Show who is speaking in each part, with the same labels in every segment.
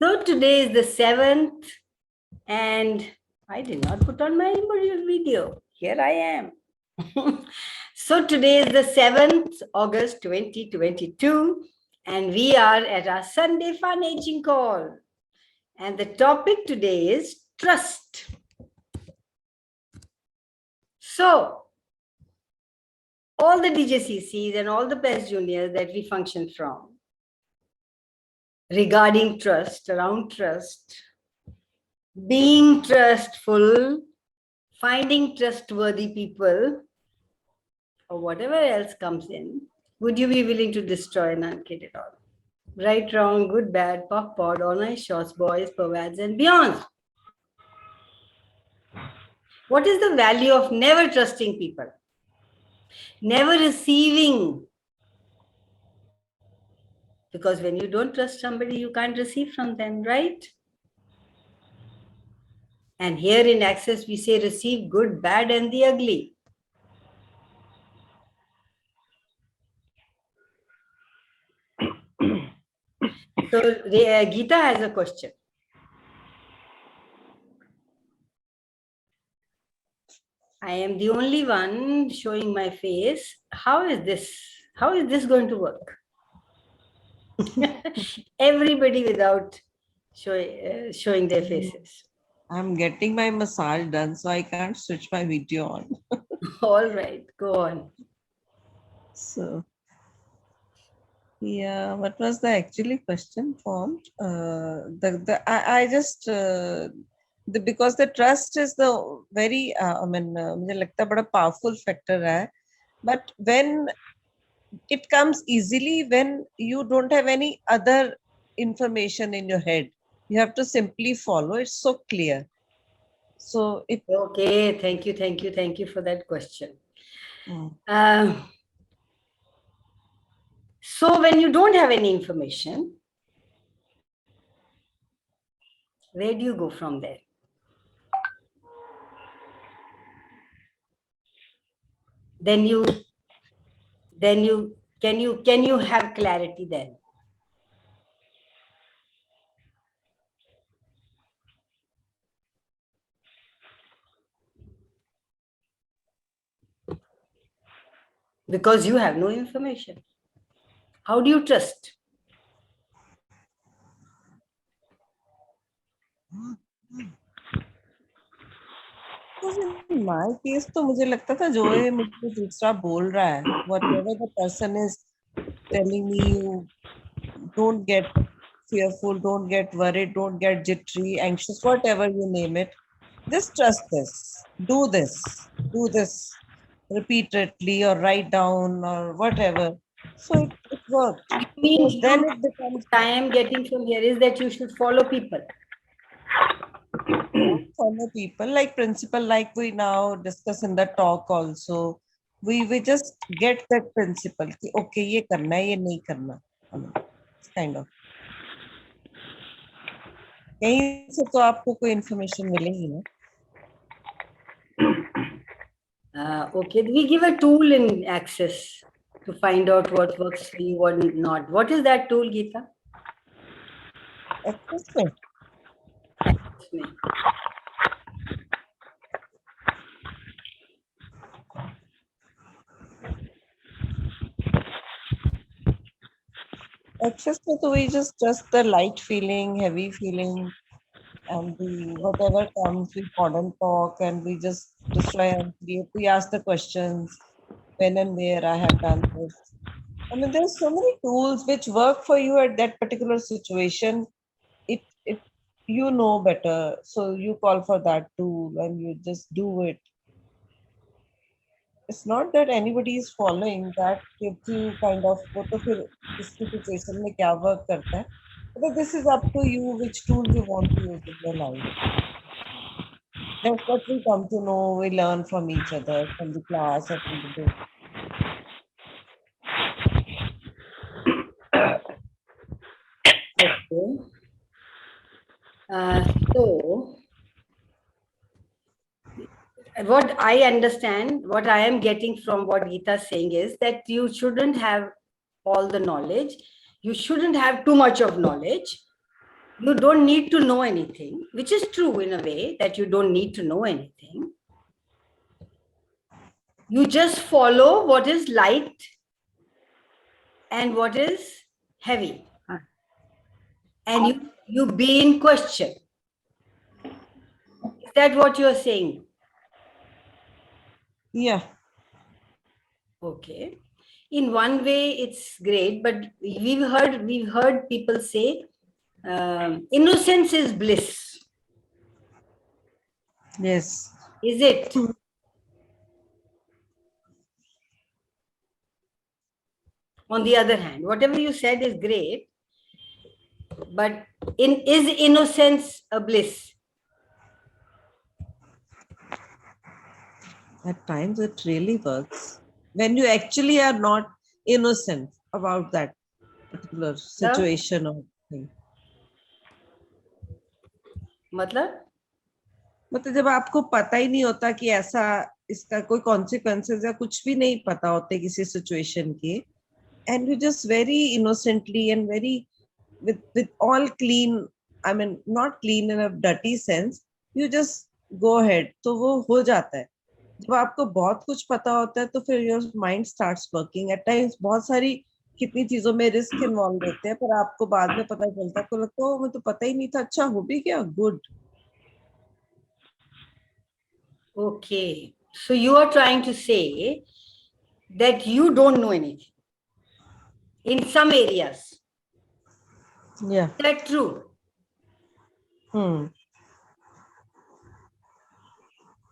Speaker 1: So today is the 7th, and I did not put on my video. Here I am. So today is the 7th August 2022, and we are at our Sunday Fun Aging Call. And the topic today is trust. So, all the DJCCs and all the best juniors that we function from, regarding trust, around trust, being trustful, finding trustworthy people, or whatever else comes in, would you be willing to destroy and unkid it all? Right, wrong, good, bad, pop, pod, all nice shots, boys, pervads, and beyond. What is the value of never trusting people? Never receiving. Because when you don't trust somebody, you can't receive from them, right? And here in Access, we say receive good, bad, and the ugly. So Geeta has a question. I am the only one showing my face. How is this? How is this going to work? Everybody without showing their faces.
Speaker 2: I'm getting my massage done, so I can't switch my video on.
Speaker 1: All right, go on.
Speaker 2: So, yeah, what was the actually question formed? I just because the trust is the very मुझे लगता है बड़ा powerful factor है. But when it comes easily when you don't have any other information in your head, you have to simply follow. It's so clear. So it.
Speaker 1: Okay, thank you for that question. So when you don't have any information, where do you go from there? Then you can you have clarity then? Because you have no information. How do you trust?
Speaker 2: In my case, तो मुझे लगता था जो ये मुझे दूसरा बोल रहा है, whatever the person is telling me, you don't get fearful, don't get worried, don't get jittery, anxious, whatever you name it. Just trust this. Do this repeatedly, or write down, or whatever. So it worked.
Speaker 1: I mean,
Speaker 2: So then it becomes.
Speaker 1: I am getting from here is that you should follow people.
Speaker 2: Follow people like principle, like we now discuss in the talk also. We just get that principle. कि, okay, ये करना है, ये नहीं करना. It's kind of. कहीं से तो आपको कोई information मिलेगी ना.
Speaker 1: Okay, we give a tool in Access to find out what works for you, what not. What is that tool, Geeta?
Speaker 2: Access में. Access में तो we just the light feeling, heavy feeling, and whatever comes, we modern talk, and we just destroy and create. We ask the questions, when and where I have done this. I mean, there's so many tools which work for you at that particular situation. It you know better, so you call for that tool and you just do it. It's not that anybody is following that gives you kind of what to feel इसकी situation में क्या work करता है. But this is up to you which tool you want to use in your life. That's what we come to know. We learn from each other, from the class or from the book.
Speaker 1: Okay. So, what I understand, what I am getting from what Geeta is saying is that you shouldn't have all the knowledge. You shouldn't have too much of knowledge. You don't need to know anything, which is true in a way that you don't need to know anything. You just follow what is light and what is heavy. And you be in question. Is that what you're saying?
Speaker 2: Yeah.
Speaker 1: Okay. In one way, it's great, but we've heard people say innocence is bliss.
Speaker 2: Yes.
Speaker 1: Is it? On the other hand, whatever you said is great, but is innocence a bliss?
Speaker 2: At times it really works. When you actually are not innocent about that particular situation or thing.
Speaker 1: मतलब
Speaker 2: मतलब जब आपको पता ही नहीं होता कि ऐसा इसका कोई कॉन्सिक्वेंसेस या कुछ भी नहीं पता होते किसी सिचुएशन के, and you just very innocently and very with all clean, I mean not clean in a dirty sense, you just go ahead, तो वो हो जाता है. जब आपको बहुत कुछ पता होता है तो फिर your mind starts working. At times बहुत सारी कितनी चीजों में रिस्क इन्वॉल्व होते हैं, पर आपको बाद में पता चलता है, आपको लगता है मुझे तो पता ही नहीं था, अच्छा हो भी गया, good.
Speaker 1: Okay. So you are trying to say that you don't know anything in some areas.
Speaker 2: Yeah.
Speaker 1: Is that true?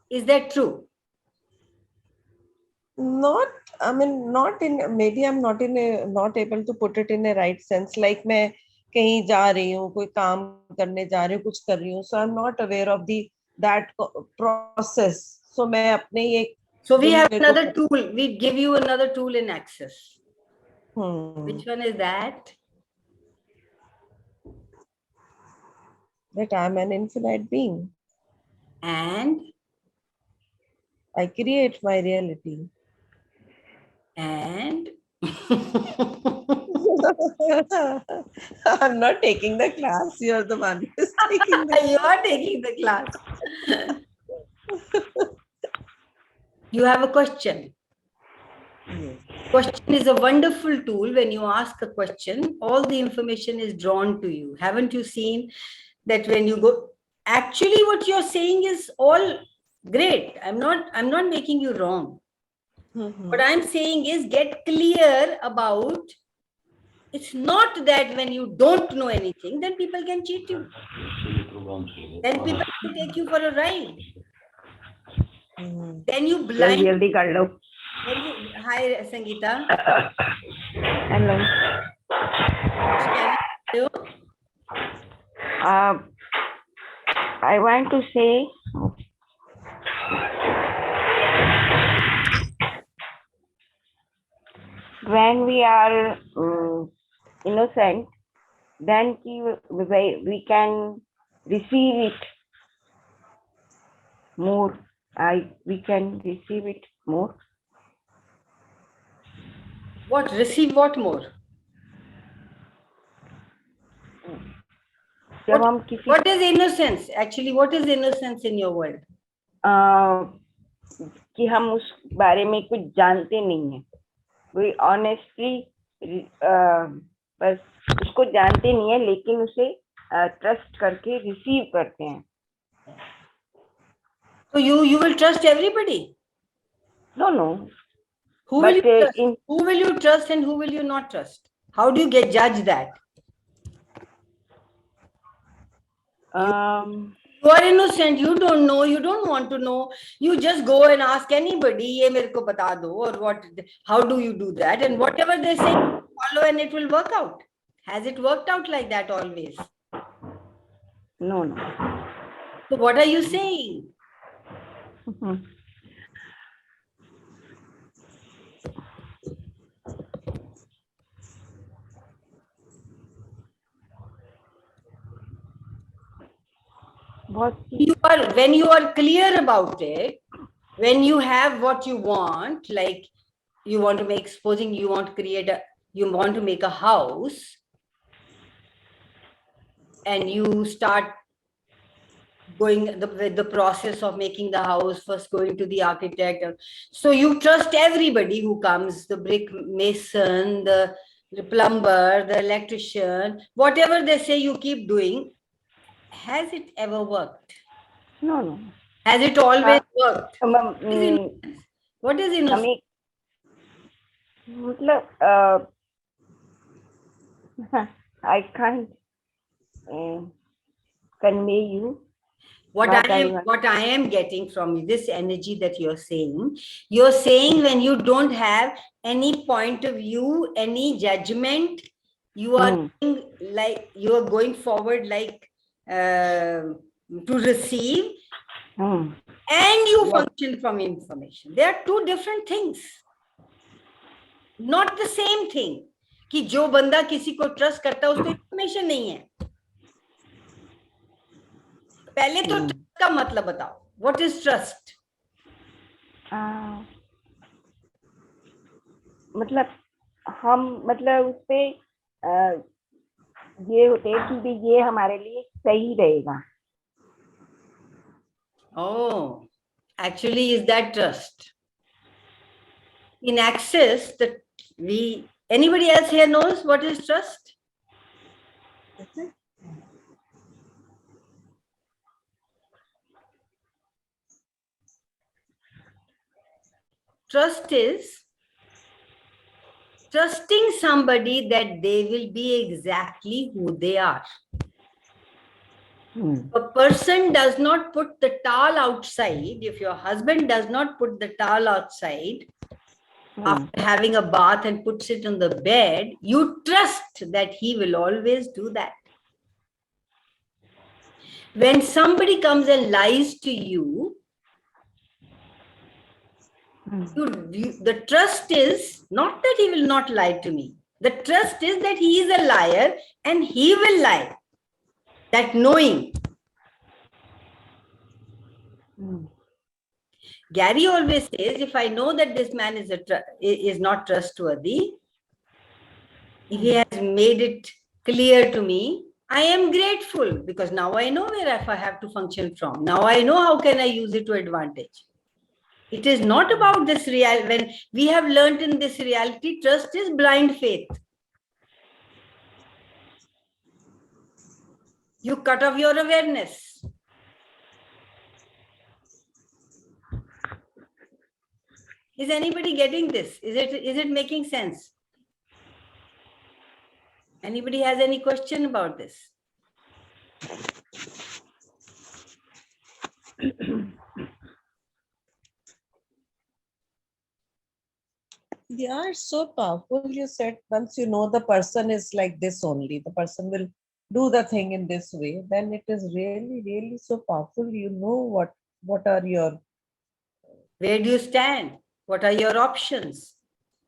Speaker 1: Is that true?
Speaker 2: Not, I mean, not in, maybe I'm not in a, not able to put it in a right sense. Like मैं कहीं जा रही हूँ, कोई काम करने जा रही हूँ, कुछ कर रही हूँ, so I'm not aware of the that process. So मैं अपने ही एक
Speaker 1: So we
Speaker 2: दिन
Speaker 1: have
Speaker 2: मेरे को
Speaker 1: another tool. We give you another tool in Access. Which one is that?
Speaker 2: that I'm an infinite being.
Speaker 1: And
Speaker 2: I create my reality.
Speaker 1: And
Speaker 2: I'm not taking the class. You're the one who's taking the
Speaker 1: you are taking the class. You have a question.
Speaker 2: Yes.
Speaker 1: Question is a wonderful tool. When you ask a question, all the information is drawn to you. Haven't you seen that when you go, actually what you're saying is all great. I'm not making you wrong. What I'm saying is get clear about, it's not that when you don't know anything, then people can cheat you. Then people can take you for a ride. Then you blind. Hi, Sangeeta.
Speaker 3: Hello.
Speaker 1: What can I do?
Speaker 3: I want to say when we are innocent, then we can receive it more. We can receive it more.
Speaker 1: What? Receive what more? What is innocence? Actually, what is innocence in your world?
Speaker 3: कि हम उस बारे में कुछ जानते नहीं हैं. We honestly बस उसको जानते नहीं है, लेकिन उसे ट्रस्ट करके रिसीव करते हैं.
Speaker 1: So you will trust everybody?
Speaker 3: No.
Speaker 1: Who will you trust and who will you not trust? How do you judge that? You are innocent, you don't know, you don't want to know, you just go and ask anybody, ye mere ko bata do, or what, how do you do that? And whatever they say, follow and it will work out. Has it worked out like that always?
Speaker 3: No.
Speaker 1: So what are you saying? When you are clear about it, when you have what you want, like you want to make, supposing you want to make a house, and you start going with the process of making the house, first going to the architect. So you trust everybody who comes, the brick mason, the plumber, the electrician, whatever they say, you keep doing. Has it ever worked?
Speaker 3: No.
Speaker 1: Has it always worked?
Speaker 3: हमें
Speaker 1: What is innocence?
Speaker 3: मतलब I can't convey you
Speaker 1: What I am getting from this energy that you're saying when you don't have any point of view, any judgment, you are like you are going forward like to receive, and you function from information. They are two different things, not the same thing. कि जो बंदा किसी को trust करता है उसको information नहीं है. पहले तो ट्रस्ट का मतलब बताओ. What is trust?
Speaker 3: मतलब हम मतलब उस पे ये होते हैं कि भी ये हमारे लिए सही रहेगा.
Speaker 1: Oh, actually, is that trust? In Access, anybody else here knows what is trust? Trust is trusting somebody that they will be exactly who they are. A person does not put the towel outside. If your husband does not put the towel outside after having a bath and puts it on the bed, you trust that he will always do that. When somebody comes and lies to you, the trust is not that he will not lie to me. The trust is that he is a liar and he will lie. That knowing. Gary always says, if I know that this man is not trustworthy, if he has made it clear to me, I am grateful, because now I know where I have to function from. Now I know how can I use it to advantage. It is not about this reality. When we have learned in this reality, trust is blind faith. You cut off your awareness. Is anybody getting this? Is it making sense? Anybody has any question about this?
Speaker 2: Yeah, it's so powerful. You said once you know the person is like this only, the person will do the thing in this way, then it is really, really so powerful. You know what are your...
Speaker 1: Where do you stand? What are your options?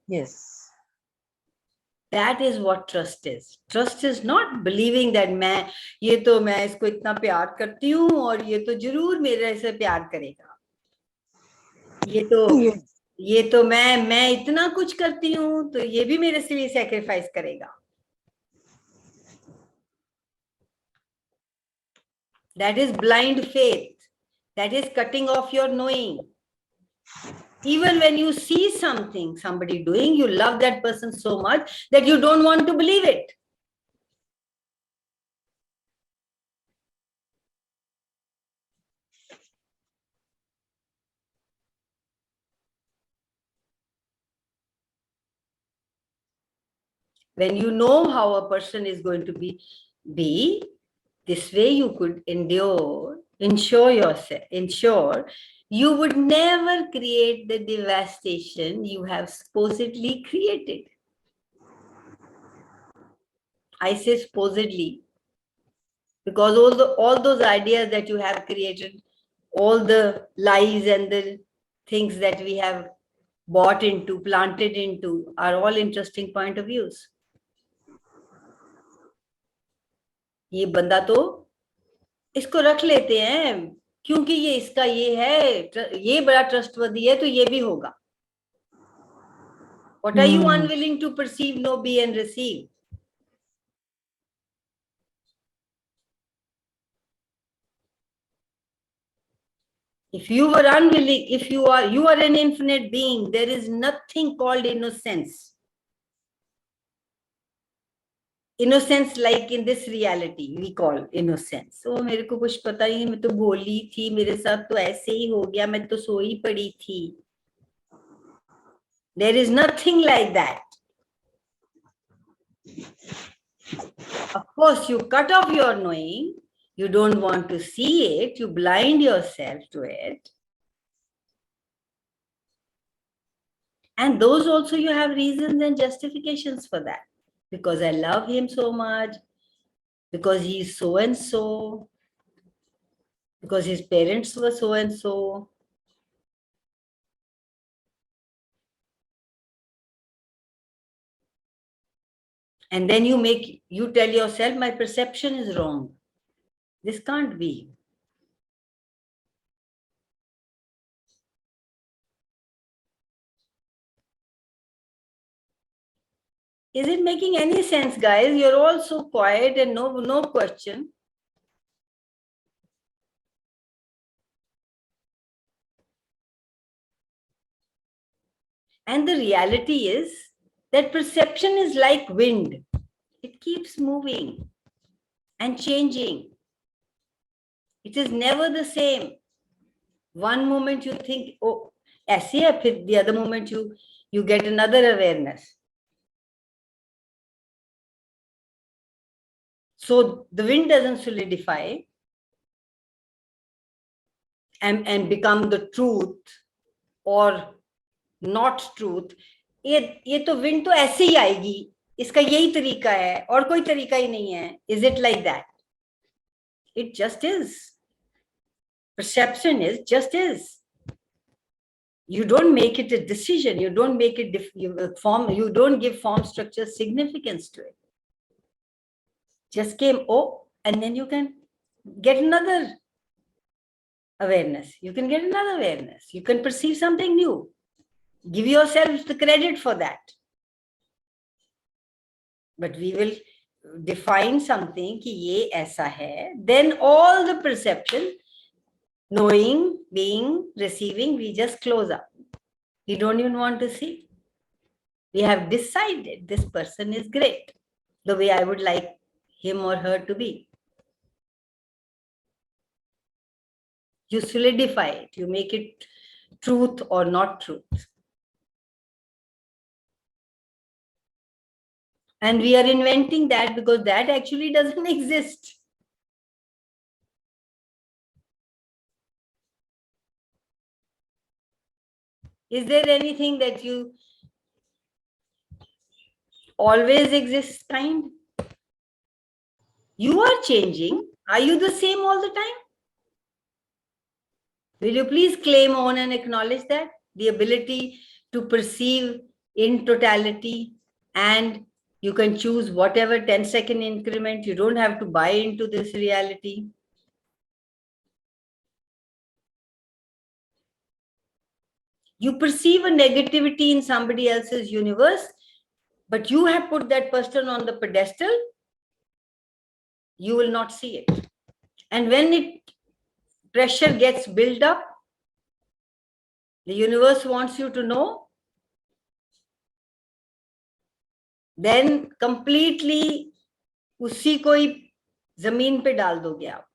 Speaker 2: Yes.
Speaker 1: That is what trust is. Trust is not believing that मैं इसको इतना प्यार करती हूँ और ये तो जरूर मेरे से प्यार करेगा. ये तो मैं इतना कुछ करती हूँ तो ये भी मेरे से लिए सैक्रिफाइस करेगा. That is blind faith. That is cutting off your knowing. Even when you see somebody doing, you love that person so much that you don't want to believe it. When you know how a person is going to be this way, you could ensure you would never create the devastation you have supposedly created. I say supposedly, because all those ideas that you have created, all the lies and the things that we have bought into, planted into, are all interesting point of views. ये बंदा तो इसको रख लेते हैं क्योंकि ये इसका ये है, ये बड़ा ट्रस्टवर्दी है तो ये भी होगा. What are you unwilling to perceive, know, be and receive? If you were unwilling, if you are an infinite being, there is nothing called innocence. Innocence like in this reality, we call innocence. So मेरे को कुछ पता ही, मैं तो बोली थी, मेरे साथ तो ऐसे ही हो गया, मैं तो सोई पड़ी थी. There is nothing like that. Of course, you cut off your knowing. You don't want to see it. You blind yourself to it. And those also you have reasons and justifications for that. Because I love him so much. Because he is so and so. Because his parents were so and so. And then you tell yourself, my perception is wrong. This can't be. Is it making any sense, guys? You're all so quiet and no question. And the reality is that perception is like wind. It keeps moving and changing. It is never the same. One moment you think, oh, ऐसे है, फिर the other moment you get another awareness. So the wind doesn't solidify and become the truth or not truth. ये तो wind तो ऐसे ही आएगी. इसका यही तरीका है और कोई तरीका ही नहीं है. Is it like that? It just is. Perception is just is. You don't make it a decision. You don't make it you don't give form structure significance to it. Just came, oh, and then you can get another awareness. You can get another awareness. You can perceive something new. Give yourself the credit for that. But we will define something कि ये ऐसा है. Then all the perception, knowing, being, receiving, we just close up. We don't even want to see. We have decided this person is great, the way I would like him or her to be. You solidify it. You make it truth or not truth. And we are inventing that because that actually doesn't exist. Is there anything that you always exist kind? You are changing. Are you the same all the time? Will you please claim on and acknowledge that? The ability to perceive in totality, and you can choose whatever 10-second increment. You don't have to buy into this reality. You perceive a negativity in somebody else's universe, but you have put that person on the pedestal. You will not see it. And when pressure gets built up, the universe wants you to know, then completely उसी को ही जमीन पे डाल दोगे आप.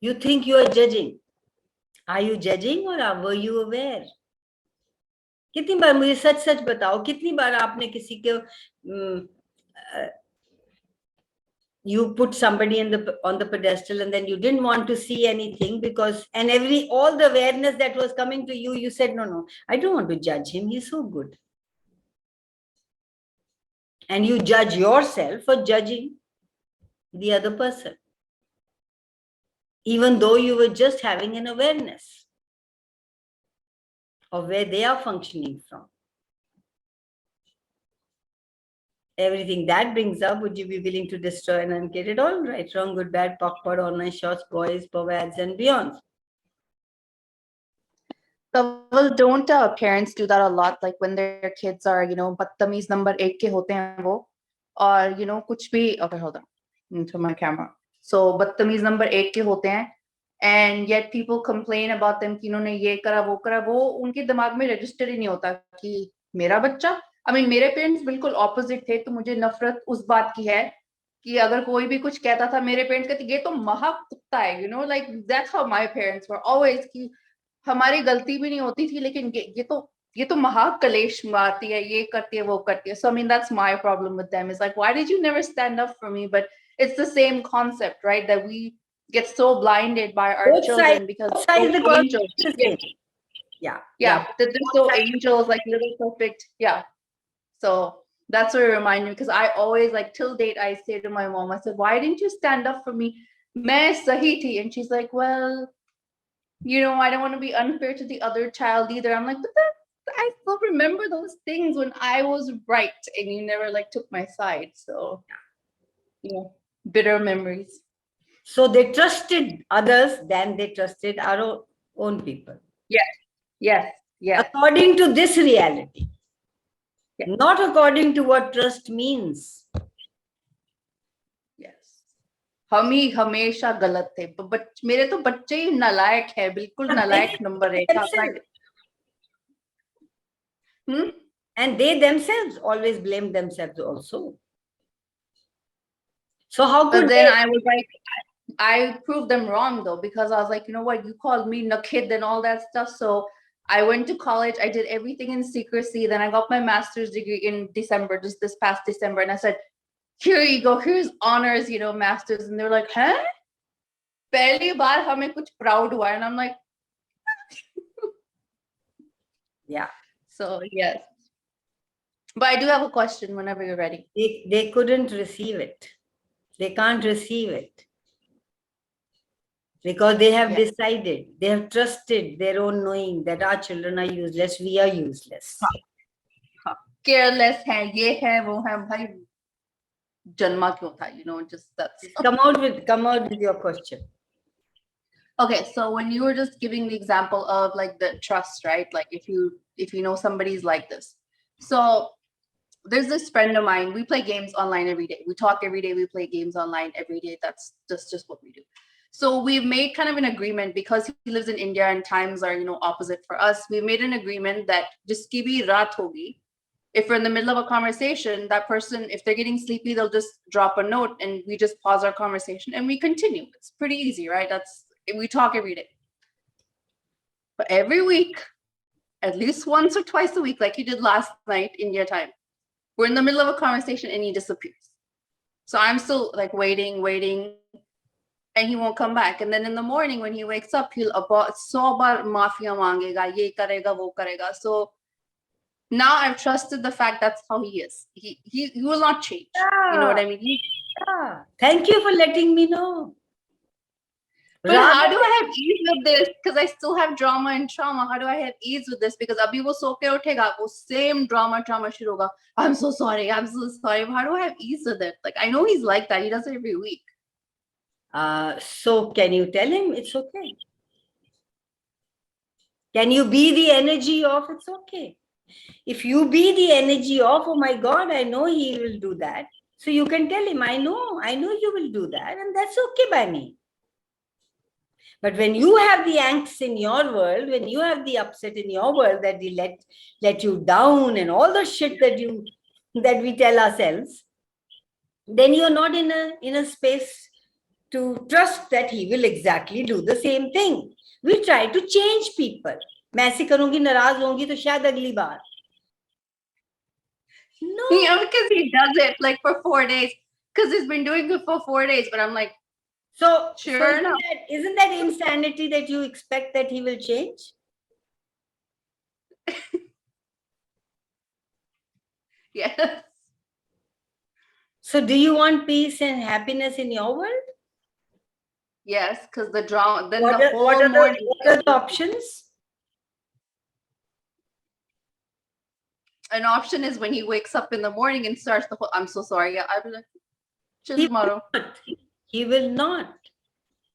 Speaker 1: You think you are judging. Are you judging or were you aware? कितनी बार मुझे सच सच बताओ, कितनी बार आपने किसी के you put somebody on the pedestal and then you didn't want to see anything because all the awareness that was coming to you, you said, no, I don't want to judge him. He's so good. And you judge yourself for judging the other person, even though you were just having an awareness of where they are functioning from. Everything that brings up, would you be willing to destroy and uncreate it all? Right, wrong, good, bad, POC, POD, online shots, boys, POVADs, and beyond.
Speaker 4: Well, don't parents do that a lot? Like when their kids are, बदतमीज number 1 के होते हैं वो, और कुछ भी. Okay, hold on. Into my camera. So बदतमीज number 1 के होते हैं, and yet people complain about them कि इन्होंने ये करा वो करा, वो उनके दिमाग में register ही नहीं होता कि मेरा बच्चा. I mean, मेरे parents बिल्कुल opposite थे, तो मुझे नफरत उस बात की है कि अगर कोई भी कुछ कहता था, मेरे parents कहते ये तो महा कुत्ता है, like that's how my parents were always कि हमारी गलती भी नहीं होती थी, लेकिन ये तो महा कलेश मारती है, ये करती है वो करती है. So I mean, that's my problem with them. It's like, why did you never stand up for me? But it's the same concept, right? That we get so blinded by our
Speaker 1: Both
Speaker 4: children
Speaker 1: sides,
Speaker 4: because
Speaker 1: both sides
Speaker 4: they're
Speaker 1: the concept
Speaker 4: angels.
Speaker 1: is the same. Yeah.
Speaker 4: Yeah, that they're so angels, like little perfect. Yeah. So that's what it reminded me, because I always, like, till date, I say to my mom, I said, why didn't you stand up for me? Main sahi thi. And she's like, well, I don't want to be unfair to the other child either. I'm like, but I still remember those things when I was right and you never like took my side. So, bitter memories.
Speaker 1: So they trusted others than they trusted our own people.
Speaker 4: Yes.
Speaker 1: According to this reality,
Speaker 4: Yeah.
Speaker 1: not according to what trust means.
Speaker 4: Yes. हम ही हमेशा गलत थे, मेरे तो बच्चे ही नालायक है, बिल्कुल नालायक number 1.
Speaker 1: And they themselves always blame themselves also. So how could
Speaker 4: But then
Speaker 1: they?
Speaker 4: I was like, I proved them wrong though, because I was like, you know what, you called me nakid and all that stuff. So I went to college, I did everything in secrecy. Then I got my master's degree in December, just this past December. And I said, here you go, here's honors, masters. And they're like, huh? Pehli baar hame kuch proud hua. And I'm like,
Speaker 1: Yeah.
Speaker 4: so yes. But I do have a question whenever you're ready.
Speaker 1: They couldn't receive it. They can't receive it. Because they have decided, they have trusted their own knowing that our children are useless, we are useless.
Speaker 4: Careless hai, ye hai, wo hai, bhai, janma kyun tha, just that's.
Speaker 1: Come out with your question.
Speaker 4: Okay, so when you were just giving the example of like the trust, right? Like if you know somebody's like this. So there's this friend of mine, we play games online every day. We talk every day, we play games online every day. That's just what we do. So we've made kind of an agreement, because he lives in India and times are, opposite for us. We made an agreement that jiski bhi raat hogi, if we're in the middle of a conversation, that person, if they're getting sleepy, they'll just drop a note and we just pause our conversation and we continue. It's pretty easy, right? We talk every day. But every week, at least once or twice a week, like you did last night, India time, we're in the middle of a conversation and he disappears. So I'm still like waiting, and he won't come back. And then in the morning when he wakes up, he'll so bar mafia mangega, ye karega, wo karega. So now I've trusted the fact that's how he is. He will not change. You know what I mean?
Speaker 1: Thank you for letting me know.
Speaker 4: But how do I have ease with this? Because I still have drama and trauma. How do I have ease with this? Because abhi wo so ke uthega, wo same drama shuru hoga. I'm so sorry. How do I have ease with it? Like, I know he's like that. He does it every week.
Speaker 1: So can you tell him it's okay? Can you be the energy of it's okay? If you be the energy of, oh my God, I know he will do that. So you can tell him, I know you will do that, and that's okay by me. But when you have the angst in your world, when you have the upset in your world that he let you down and all the shit that we tell ourselves, then you're not in a space to trust that he will exactly do the same thing. We try to change people. मैं ऐसे करूंगी, नाराज होंगी तो शायद अगली बार. No.
Speaker 4: Yeah, because he does it like for 4 days. Because he's been doing it for 4 days. But I'm like,
Speaker 1: So
Speaker 4: sure enough.
Speaker 1: Isn't that insanity that you expect that he will change?
Speaker 4: Yes.
Speaker 1: So do you want peace and happiness in your world?
Speaker 4: Yes, because the drama, then
Speaker 1: What
Speaker 4: the whole morning.
Speaker 1: what are the options?
Speaker 4: An option is when he wakes up in the morning and starts the whole, I'm so sorry. I'll be like, chill tomorrow.
Speaker 1: He will not.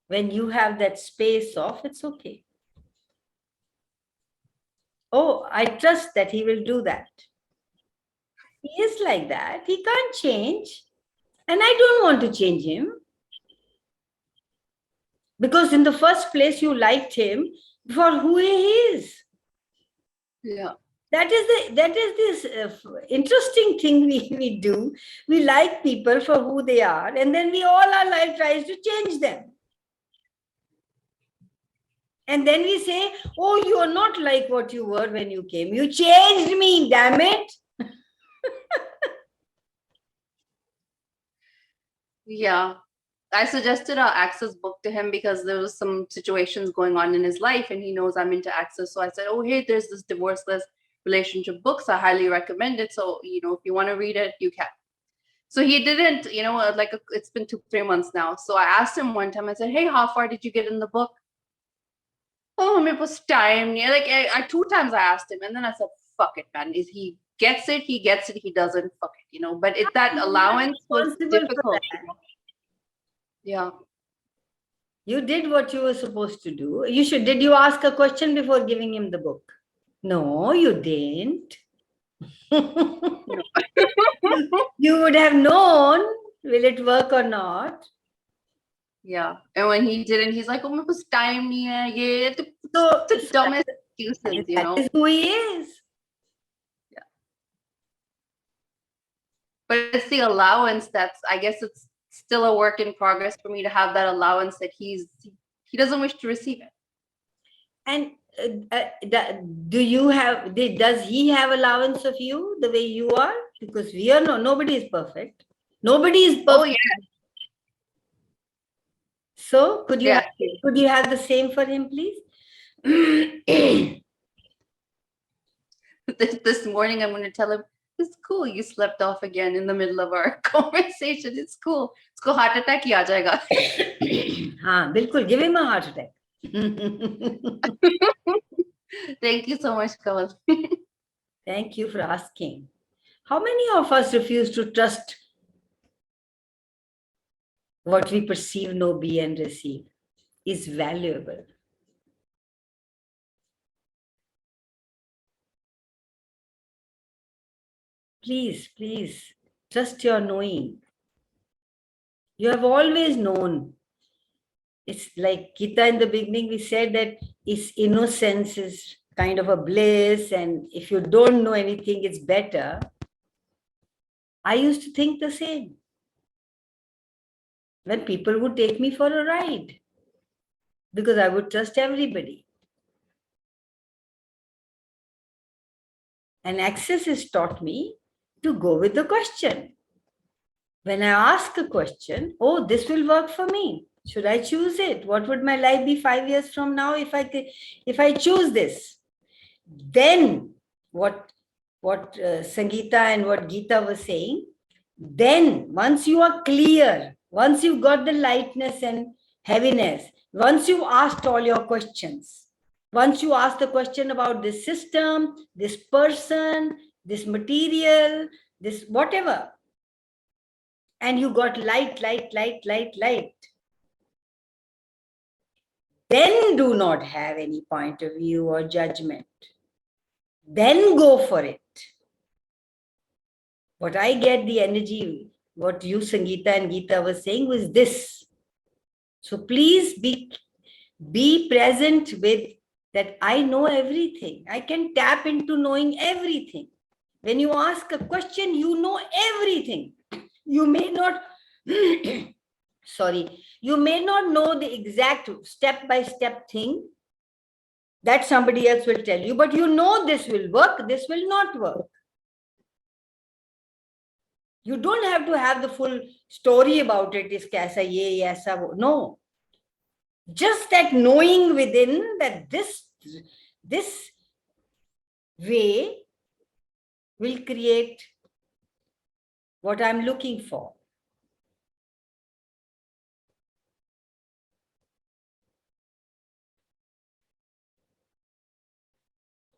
Speaker 1: When you have that space of, it's okay. oh, I trust that he will do that. He is like that. He can't change. And I don't want to change him. Because in the first place, you liked him for who he is.
Speaker 4: Yeah.
Speaker 1: That is this interesting thing we do. We like people for who they are, and then we all our life tries to change them. And then we say, oh, you are not like what you were when you came. You changed me, damn it.
Speaker 4: Yeah. I suggested our Access book to him because there was some situations going on in his life and he knows I'm into Access. So I said, oh, hey, there's this divorceless relationship books. I highly recommend it. So, if you want to read it, you can. So he didn't, it's been 2-3 months now. So I asked him one time, I said, hey, how far did you get in the book? Oh, it was time. Yeah, like I 2 times I asked him and then I said, fuck it, man. If he gets it, he gets it. He doesn't, fuck it, But that allowance was difficult. Yeah.
Speaker 1: You did what you were supposed to do. Did you ask a question before giving him the book? No, you didn't. You would have known, will it work or not?
Speaker 4: Yeah. And when he didn't, he's like, oh, it was time. Yeah.
Speaker 1: So
Speaker 4: The dumbest excuses,
Speaker 1: that is who he is.
Speaker 4: Yeah. But it's the allowance I guess it's still a work in progress for me to have that allowance that he doesn't wish to receive it.
Speaker 1: And does he have allowance of you the way you are? Because nobody is perfect. Nobody is perfect.
Speaker 4: Oh, yeah.
Speaker 1: So could you have the same for him, please?
Speaker 4: This morning I'm going to tell him, it's cool. You slept off again in the middle of our conversation. It's cool. Usko heart attack hi aa jayega.
Speaker 1: Haan, bilkul. Give him a heart attack.
Speaker 4: Thank you so much, Kamal.
Speaker 1: Thank you for asking. How many of us refuse to trust what we perceive, know, be, and receive is valuable? Please, please, trust your knowing. You have always known. It's like Gita in the beginning, we said that innocence is kind of a bliss, and if you don't know anything, it's better. I used to think the same. When people would take me for a ride, because I would trust everybody. And Access has taught me to go with the question. When I ask a question, oh, this will work for me. Should I choose it? What would my life be 5 years from now if I choose this? Then what Sangeeta and what Gita was saying, then once you are clear, once you've got the lightness and heaviness, once you've asked all your questions, once you ask the question about this system, this person, this material, this whatever, and you got light, then do not have any point of view or judgment. Then go for it. What I get the energy, what you, Sangeeta and Gita was saying was this. So please be present with that I know everything. I can tap into knowing everything. When you ask a question, you know everything. You may not, you may not know the exact step-by-step thing that somebody else will tell you, but you know this will work, this will not work. You don't have to have the full story about it. Is kaisa ye, aisa wo. No. Just that knowing within that this way will create what I'm looking for.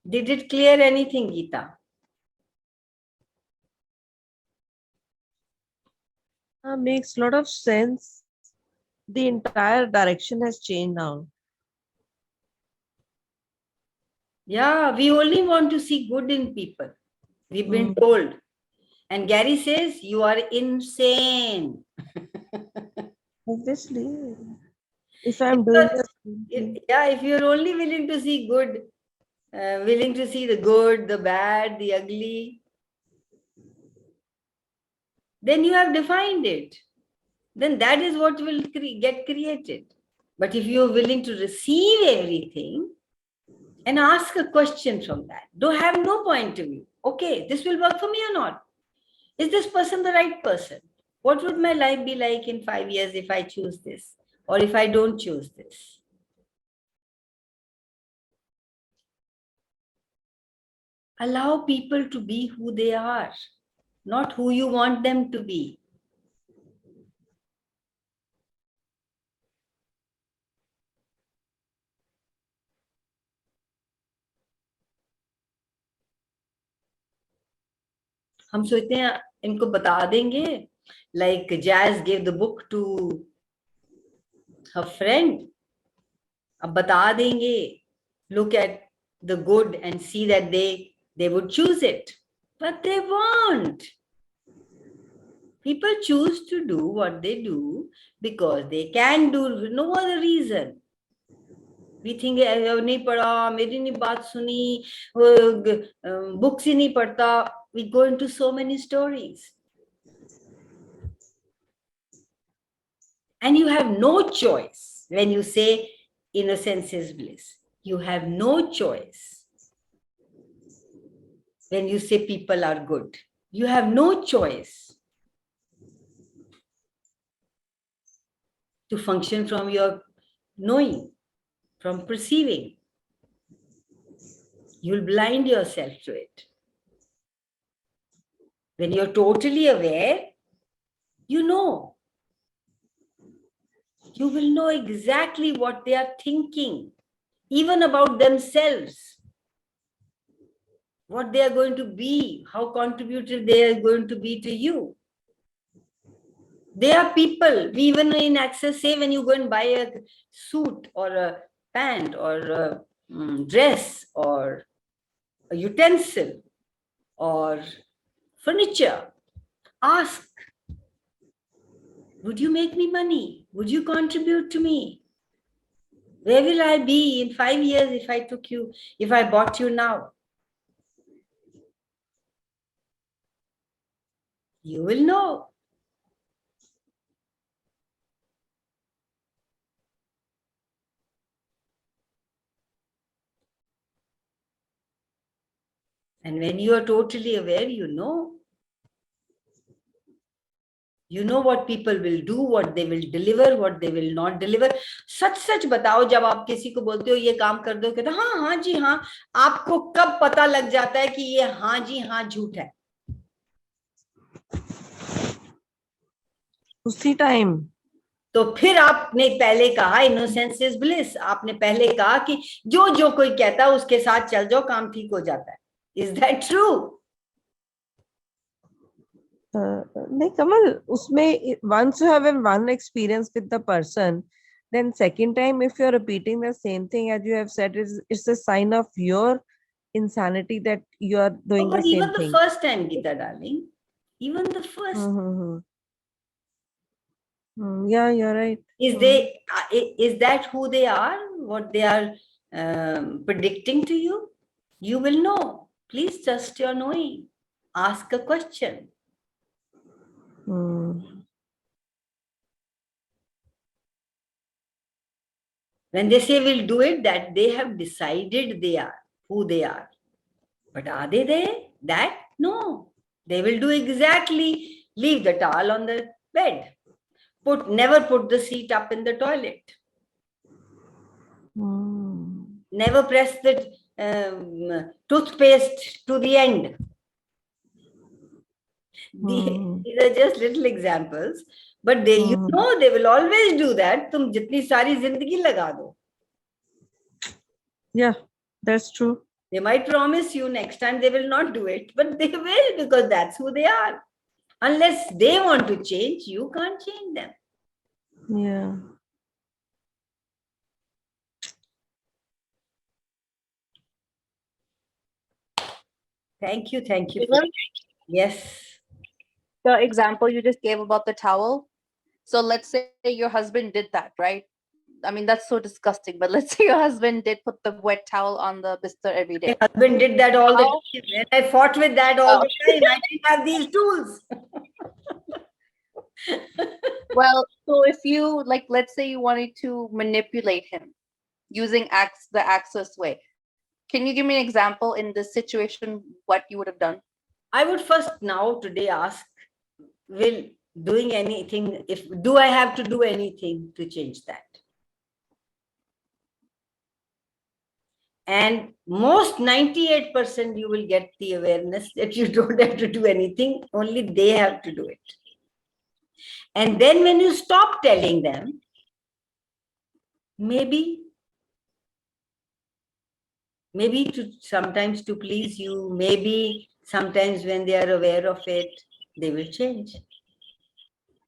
Speaker 1: Did it clear anything, Geeta?
Speaker 2: Makes a lot of sense. The entire direction has changed now.
Speaker 1: Yeah, we only want to see good in people. We've been told. And Gary says, you are insane.
Speaker 2: Obviously, if I'm doing the same thing.
Speaker 1: Yeah, if you're only willing to see good, willing to see the good, the bad, the ugly, then you have defined it. Then that is what will get created. But if you're willing to receive everything and ask a question from that, don't have no point of view. Okay, this will work for me or not? Is this person the right person? What would my life be like in 5 years if I choose this or if I don't choose this? Allow people to be who they are, not who you want them to be. हम सोचते हैं इनको बता देंगे, like Jazz gave the book to her friend. अब बता देंगे, look at the good and see that they would choose it, but they won't. People choose to do what they do because they can do, no other reason. We think नहीं पढ़ा, मेरी नहीं बात सुनी, books ही नहीं पढ़ता. We go into so many stories. And you have no choice when you say innocence is bliss. You have no choice when you say people are good. You have no choice to function from your knowing, from perceiving. You'll blind yourself to it. When you're totally aware, you know. You will know exactly what they are thinking, even about themselves, what they are going to be, how contributive they are going to be to you. They are people. We even in Access say when you go and buy a suit or a pant or a dress or a utensil or furniture, ask, would you make me money? Would you contribute to me? Where will I be in 5 years if I took you, if I bought you now? You will know. And when you are totally aware, you know. You know what people will do, what they will deliver, what they will not deliver. सच सच बताओ, जब आप किसी को बोलते हो ये काम कर दो, कहते हाँ हाँ जी हाँ, आपको कब पता लग जाता है कि ये हाँ जी हाँ झूठ है?
Speaker 2: उसी टाइम.
Speaker 1: तो फिर आपने पहले कहा इनोसेंस इज ब्लिस. आपने पहले कहा कि जो जो कोई कहता है उसके साथ चल जाओ, काम ठीक हो जाता है. Is that true?
Speaker 2: नहीं कमल, उसमें once you have one experience with the person, then second time if you are repeating the same thing as you have said, it's a sign of your insanity that you are doing the same
Speaker 1: even the
Speaker 2: thing.
Speaker 1: first time, Geeta darling, even the first,
Speaker 2: yeah, you're right.
Speaker 1: is that who they are, what they are predicting to you? You will know. Please trust your knowing. Ask a question. When they say we'll do it, that they have decided they are who they are. But are they there? That? No. They will do exactly, leave the towel on the bed. Never put the seat up in the toilet. Never press the toothpaste to the end. These are just little examples, but they, you know, they will always do that. तुम जितनी सारी जिंदगी लगा दो.
Speaker 2: Yeah, that's true.
Speaker 1: They might promise you next time they will not do it, but they will, because that's who they are. Unless they want to change, you can't change them.
Speaker 2: Yeah.
Speaker 1: Thank you. Thank you.
Speaker 4: Even
Speaker 1: Yes.
Speaker 4: the example you just gave about the towel. So let's say your husband did that, right? I mean, that's so disgusting. But let's say your husband did put the wet towel on the bistar every
Speaker 1: My
Speaker 4: day.
Speaker 1: husband did that all the
Speaker 4: How?
Speaker 1: time. And I fought with that all
Speaker 4: Oh.
Speaker 1: the time. I didn't have these tools.
Speaker 4: Well, so if you like, let's say you wanted to manipulate him using the access way, can you give me an example in this situation what you would have done?
Speaker 1: I would first now today ask, will doing anything, do I have to do anything to change that? And most 98% you will get the awareness that you don't have to do anything, only they have to do it. And then when you stop telling them, maybe sometimes to please you, maybe sometimes when they are aware of it, they will change.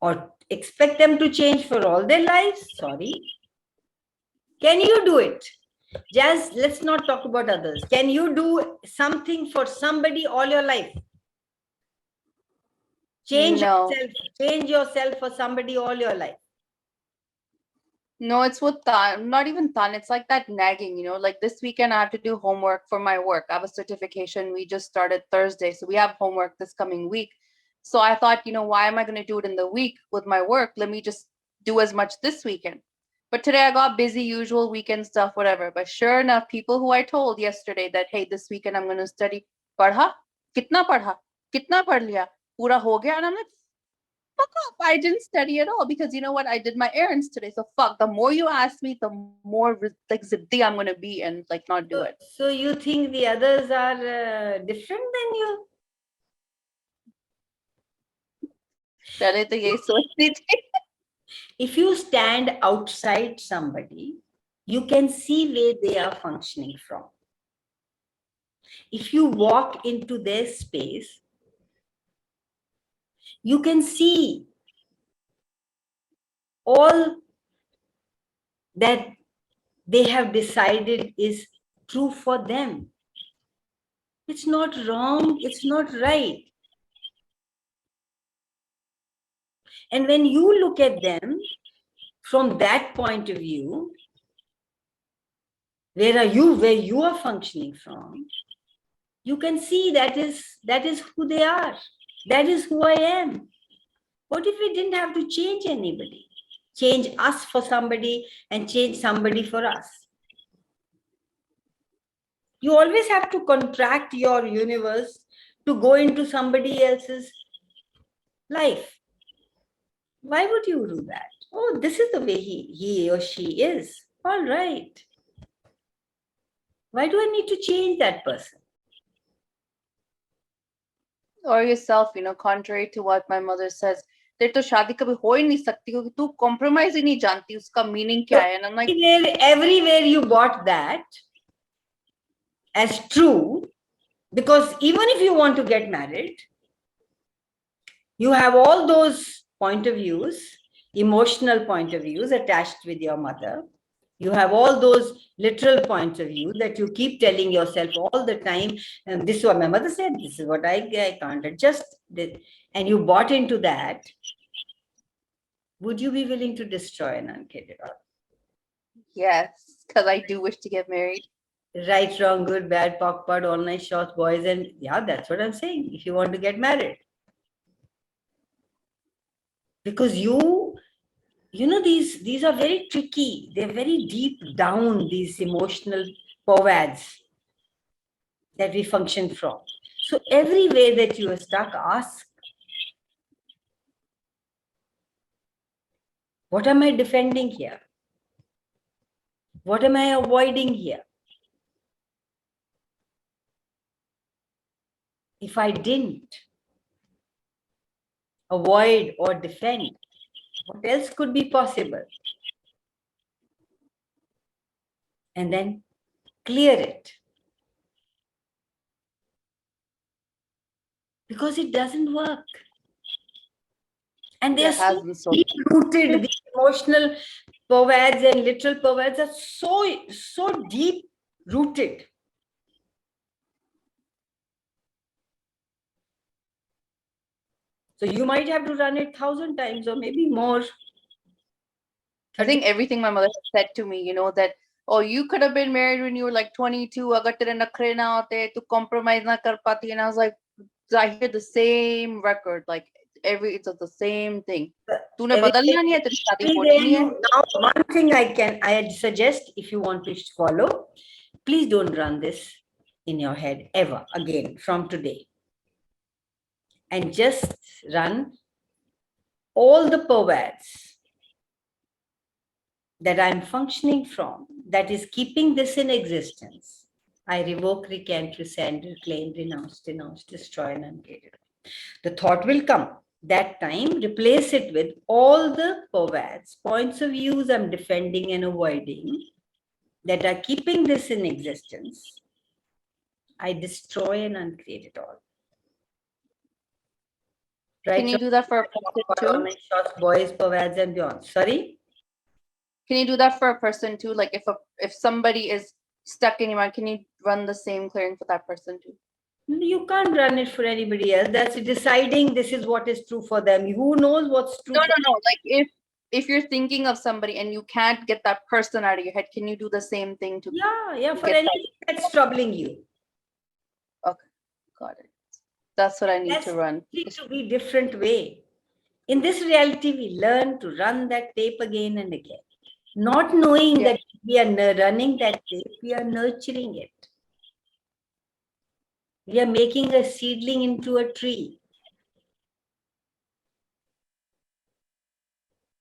Speaker 1: Or expect them to change for all their lives? Sorry. Can you do it? Just let's not talk about others. Can you do something for somebody all your life? Change
Speaker 4: No.
Speaker 1: yourself for somebody all your life.
Speaker 4: No, it's with Tan, not even Tan. It's like that nagging, like this weekend I have to do homework for my work. I have a certification. We just started Thursday. So we have homework this coming week. So I thought, why am I going to do it in the week with my work? Let me just do as much this weekend. But today I got busy, usual weekend stuff, whatever. But sure enough, people who I told yesterday that, hey, this weekend I'm going to study. Padha? Kitna padha? Kitna pad liya? Pura ho gaya? And I'm like, fuck off. I didn't study at all because you know what? I did my errands today. So fuck, the more you ask me, the more like ziddi I'm going to be and like not do it.
Speaker 1: So you think the others are different than you?
Speaker 4: पहले तो यही सोचती थी.
Speaker 1: If you stand outside somebody, you can see where they are functioning from. If you walk into their space, you can see all that they have decided is true for them. It's not wrong, it's not right. And when you look at them from that point of view, where you are functioning from, you can see that is who they are. That is who I am. What if we didn't have to change anybody? Change us for somebody and change somebody for us. You always have to contract your universe to go into somebody else's life. Why would you do that? Oh, this is the way he or she is. All right. Why do I need to change that person?
Speaker 4: Or yourself, contrary to what my mother says, तेरे तो शादी कभी हो ही नहीं सकती क्योंकि तू compromise ही नहीं जानती उसका meaning क्या है. And I'm like,
Speaker 1: everywhere you got that as true, because even if you want to get married, you have all those point of views, emotional point of views attached with your mother. You have all those literal points of view that you keep telling yourself all the time. And this is what my mother said. This is what I can't adjust. And you bought into that. Would you be willing to destroy an unkid?
Speaker 4: yes, because I do wish to get married.
Speaker 1: Right, wrong, good, bad, POC, PUD, all night shots, boys, and yeah, that's what I'm saying. If you want to get married, because these are very tricky. They're very deep down. These emotional povads that we function from. So every way that you are stuck, ask, what am I defending here? What am I avoiding here? If I didn't avoid or defend, what else could be possible? And then clear it. Because it doesn't work. And they're so deep-rooted, the emotional povads and literal povads are so deep-rooted. So you might have to run it 1,000 times or maybe more.
Speaker 4: I think everything my mother has said to me, you know, that, oh, you could have been married when you were like 22. Agar tere nakhre na hote, tu compromise na kar pati. And I was like, I hear the same record, like it's the same thing. तूने बदलना नहीं है, तेरी शादी होनी नहीं है.
Speaker 1: Now, one thing I suggest, if you want to follow, please don't run this in your head ever again from today. And just run all the perverts that I'm functioning from, that is keeping this in existence. I revoke, recant, rescind, reclaim, renounce, denounce, destroy, and uncreate. The thought will come. That time, replace it with all the perverts, points of views I'm defending and avoiding that are keeping this in existence. I destroy and uncreate it all. Right?
Speaker 4: Can you do that for a person too?
Speaker 1: Shots, boys, perverts, and beyond. Sorry?
Speaker 4: Can you do that for a person too? Like if somebody is stuck in your mind, can you run the same clearing for that person too?
Speaker 1: You can't run it for anybody else. That's deciding this is what is true for them. Who knows what's true?
Speaker 4: No. Like if you're thinking of somebody and you can't get that person out of your head, can you do the same thing to?
Speaker 1: Yeah, for anything that's troubling you.
Speaker 4: Okay, got it. That's what I need to run.
Speaker 1: To be different way. In this reality, we learn to run that tape again and again. Not knowing that we are running that tape, we are nurturing it. We are making a seedling into a tree.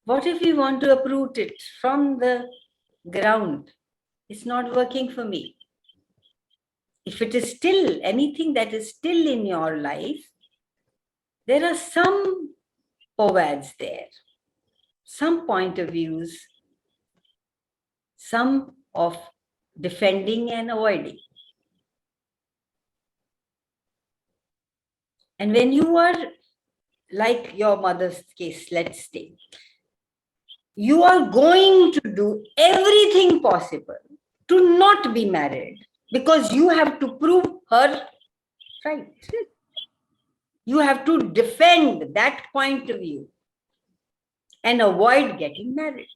Speaker 1: What if we want to uproot it from the ground? It's not working for me. If it is still anything that is still in your life, there are some perverts there, some point of views, some of defending and avoiding. And when you are like your mother's case, let's say, you are going to do everything possible to not be married because you have to prove her right. You have to defend that point of view and avoid getting married.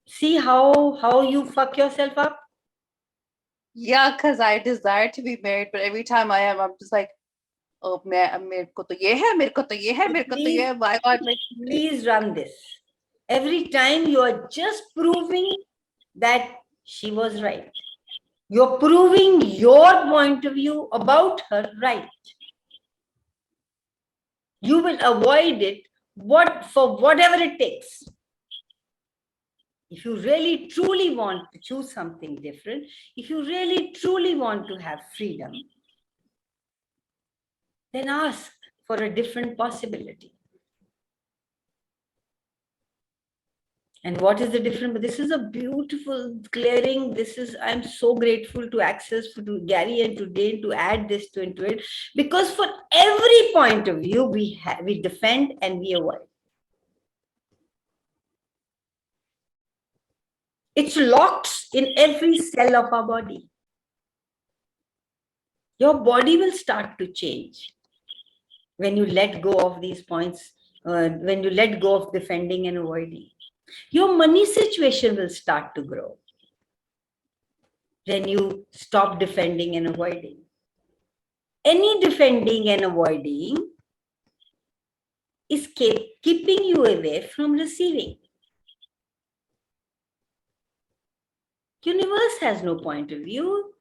Speaker 1: See how you fuck yourself up?
Speaker 4: Yeah, because I desire to be married, but every time I am, I'm just like, oh, मेरे को तो ये है, मेरे को तो ये है, मेरे को तो ये है. My God, like,
Speaker 1: please run this. Every time you are just proving that she was right. You're proving your point of view about her right. You will avoid it for whatever it takes. If you really truly want to choose something different, if you really truly want to have freedom, then ask for a different possibility. And what is the difference? This is a beautiful clearing. I'm so grateful to Access, to Gary and to Dane to add this into it, because for every point of view, we defend and we avoid. It's locked in every cell of our body. Your body will start to change when you let go of these points, when you let go of defending and avoiding. Your money situation will start to grow when you stop defending and avoiding. Any defending and avoiding is keeping you away from receiving. Universe has no point of view.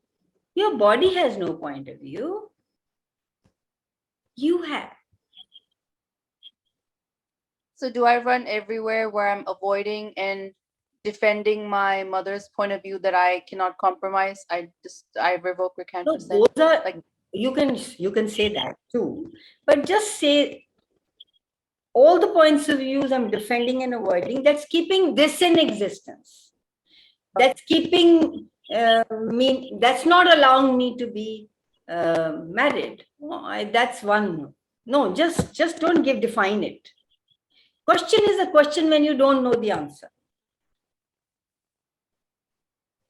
Speaker 1: Your body has no point of view. You have.
Speaker 4: so do I run everywhere where I'm avoiding and defending my mother's point of view that I cannot compromise? I revoke, recant,
Speaker 1: No,
Speaker 4: rescind.
Speaker 1: those are like you can say that too, but just say all the points of views I'm defending and avoiding. That's keeping this in existence. That's keeping me. That's not allowing me to be married. That's one. No, just don't define it. Question is a question when you don't know the answer.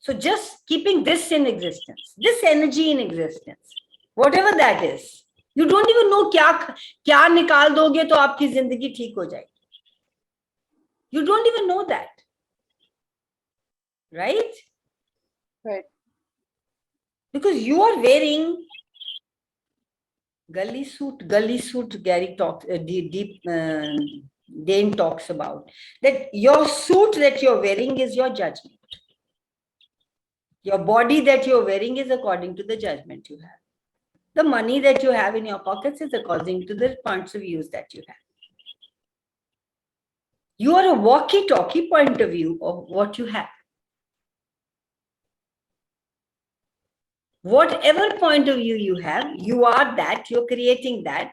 Speaker 1: So just keeping this in existence, this energy in existence, whatever that is, You don't even know क्या निकाल दोगे तो आपकी जिंदगी ठीक हो जाएगी. You don't even know that. Right?
Speaker 4: Right.
Speaker 1: Because you are wearing gully suit. Gary talks, Dane talks about that your suit that you're wearing is your judgment. Your body that you're wearing is according to the judgment you have. The money that you have in your pockets is according to the points of views that you have. You are a walkie-talkie point of view of what you have. Whatever point of view you have, you are that, you're creating that.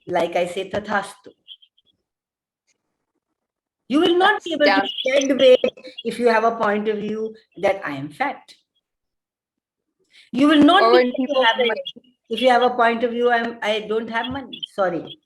Speaker 1: Like I say, tathastu. You will not be able to shed weight if you have a point of view that I am fat. You will not be able to have money if you have a point of view I don't have money. Sorry.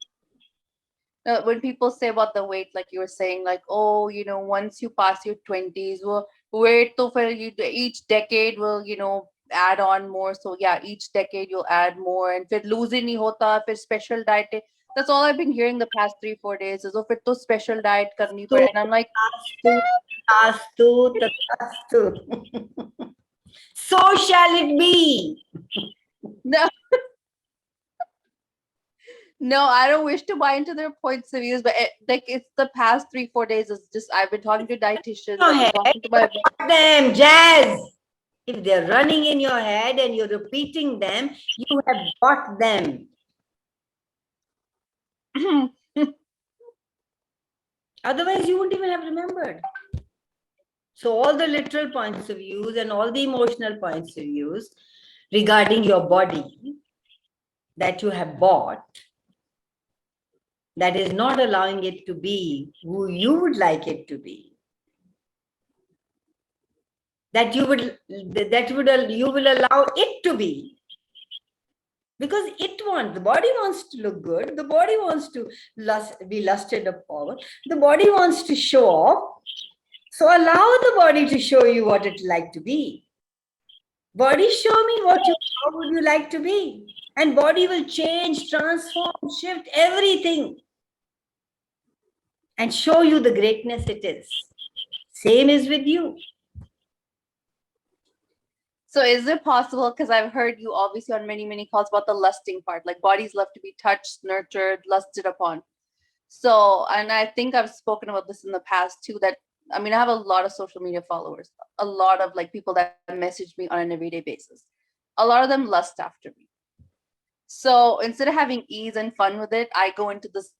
Speaker 4: When people say about the weight, like you were saying, like, oh, you know, once you pass your 20s, well, wait till for you, each decade will, you know, add on more. So yeah, each decade you'll add more. And if lose nahi hota, फिर special diet. That's all I've been hearing the past 3-4 days is, oh, फिर तो special diet karni pade. And I'm like,
Speaker 1: Astu. So shall it be.
Speaker 4: no. No, I don't wish to buy into their points of views, but like it's the past 3-4 days. It's just I've been talking to dietitians. I've been talking to my
Speaker 1: them, Jazz. If they're running in your head and you're repeating them, you have got them. Otherwise, you wouldn't even have remembered. So all the literal points of views and all the emotional points of views regarding your body that you have bought, that is not allowing it to be who you would like it to be, you will allow it to be, because the body wants to look good, the body wants to be lusted upon, the body wants to show off. So allow the body to show you what it like to be. Body, show me how would you like to be, and body will change, transform, shift everything and show you the greatness it is. Same is with you.
Speaker 4: So is it possible, because I've heard you obviously on many calls about the lusting part, like bodies love to be touched, nurtured, lusted upon. So, and I think I've spoken about this in the past too, that I mean, I have a lot of social media followers, a lot of like people that message me on an everyday basis. A lot of them lust after me. So instead of having ease and fun with it, I go into this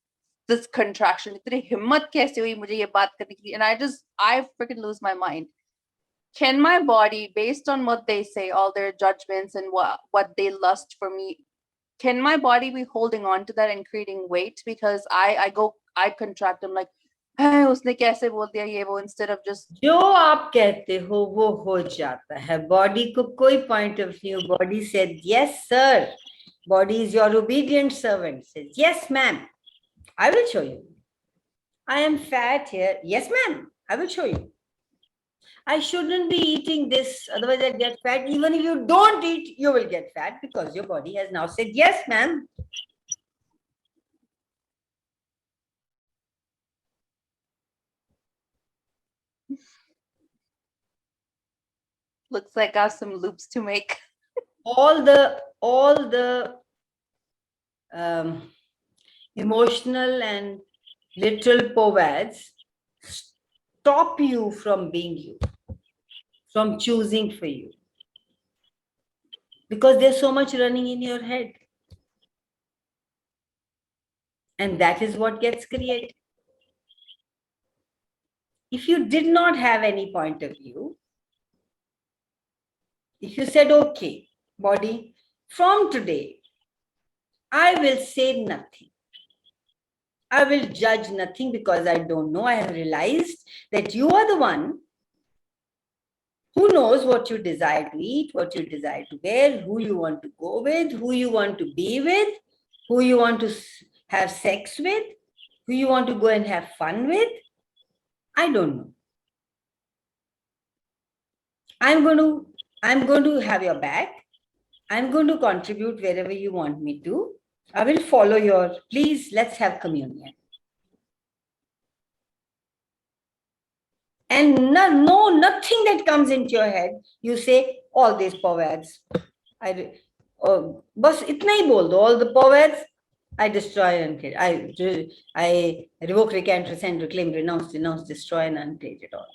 Speaker 4: contraction. इतनी हिम्मत कैसे हुई मुझे ये बात करने की? And I freaking lose my mind. Can my body, based on what they say, all their judgments and what they lust for me, can my body be holding on to that and creating weight? Because I contract. I'm like, hey, उसने कैसे बोल दिया ये वो, instead of just
Speaker 1: जो आप कहते हो वो हो जाता है. बॉडी को कोई point of view, body said yes sir, body is your obedient servant, says yes ma'am, I will show you. I am fat here, yes ma'am, I will show you. I shouldn't be eating this, otherwise I get fat. Even if you don't eat, you will get fat, because your body has now said yes ma'am.
Speaker 4: looks like I have some loops to make.
Speaker 1: All the emotional and literal POVADs stop you from being you, from choosing for you, because there's so much running in your head, and that is what gets created. If you did not have any point of view, if you said, okay, body, from today, I will say nothing. I will judge nothing, because I don't know. I have realized that you are the one who knows what you desire to eat, what you desire to wear, who you want to go with, who you want to be with, who you want to have sex with, who you want to go and have fun with. I don't know. I'm going to have your back. I'm going to contribute wherever you want me to. I will follow your, please, let's have communion. And nothing that comes into your head, you say all these powers. बस इतना ही बोल दो, all the powers, I destroy and create. I revoke, recant, rescind, reclaim, renounce, denounce, destroy, and uncreate it all.